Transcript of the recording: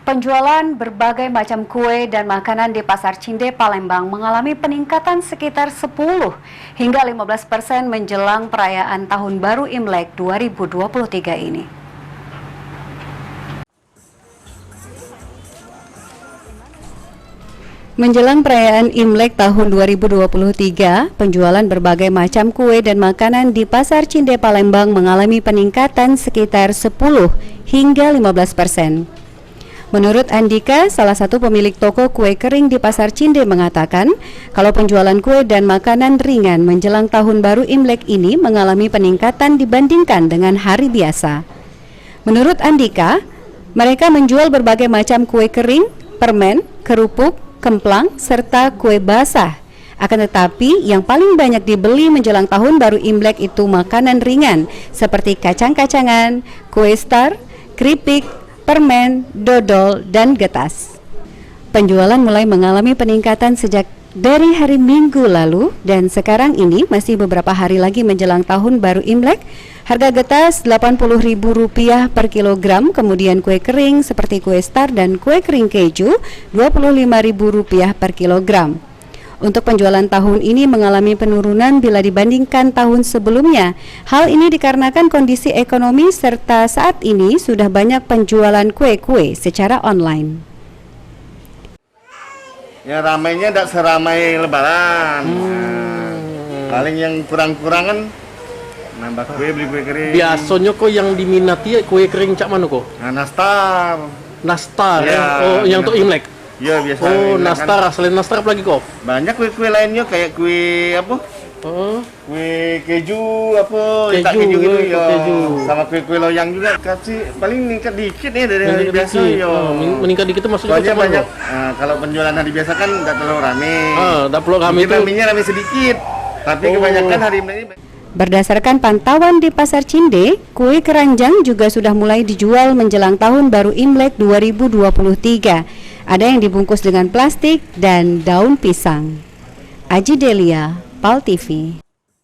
Penjualan berbagai macam kue dan makanan di Pasar Cinde, Palembang mengalami peningkatan sekitar 10 hingga 15% menjelang perayaan Tahun Baru Imlek 2023 ini. Menjelang perayaan Imlek tahun 2023, penjualan berbagai macam kue dan makanan di Pasar Cinde, Palembang mengalami peningkatan sekitar 10 hingga 15%. Menurut Andika, salah satu pemilik toko kue kering di Pasar Cinde mengatakan, kalau penjualan kue dan makanan ringan menjelang Tahun Baru Imlek ini mengalami peningkatan dibandingkan dengan hari biasa. Menurut Andika, mereka menjual berbagai macam kue kering, permen, kerupuk, kemplang, serta kue basah. Akan tetapi, yang paling banyak dibeli menjelang Tahun Baru Imlek itu makanan ringan, seperti kacang-kacangan, kue star, keripik, permen, dodol, dan getas. Penjualan mulai mengalami peningkatan sejak dari hari Minggu lalu, dan sekarang ini masih beberapa hari lagi menjelang Tahun Baru Imlek. Harga getas Rp80.000 per kilogram, kemudian kue kering seperti kue star dan kue kering keju Rp25.000 per kilogram. Untuk penjualan tahun ini mengalami penurunan bila dibandingkan tahun sebelumnya. Hal ini dikarenakan kondisi ekonomi serta saat ini sudah banyak penjualan kue-kue secara online. Ya ramainya tidak seramai Lebaran. Paling yang kurang-kurangan nambah kue, beli kue kering. Biasanya kok yang diminati kue kering cak mana kok? Nah, nastar. Nastar Ya, oh yang untuk Imlek. Iya biasa. Oh, Imlek nastar, kan. selain nastar apa lagi kok? Banyak kue-kue lainnya kayak kue apa? Kue keju apa? Keju, Tak keju gitu kue ya. keju. Sama kue-kue loyang juga. Kasih paling meningkat dikit ya dari hari Meningkat biasa dikit. ya. Meningkat dikit itu maksudnya Soalnya cak mana banyak. kok? Kalau penjualan hari biasa kan tidak terlalu rame. Tak perlu kami Mungkin itu. ramenya rame sedikit. Tapi kebanyakan hari Imlek ini. Berdasarkan pantauan di Pasar Cinde, kue keranjang juga sudah mulai dijual menjelang Tahun Baru Imlek 2023. Ada yang dibungkus dengan plastik dan daun pisang. Aji Delia, PAL TV.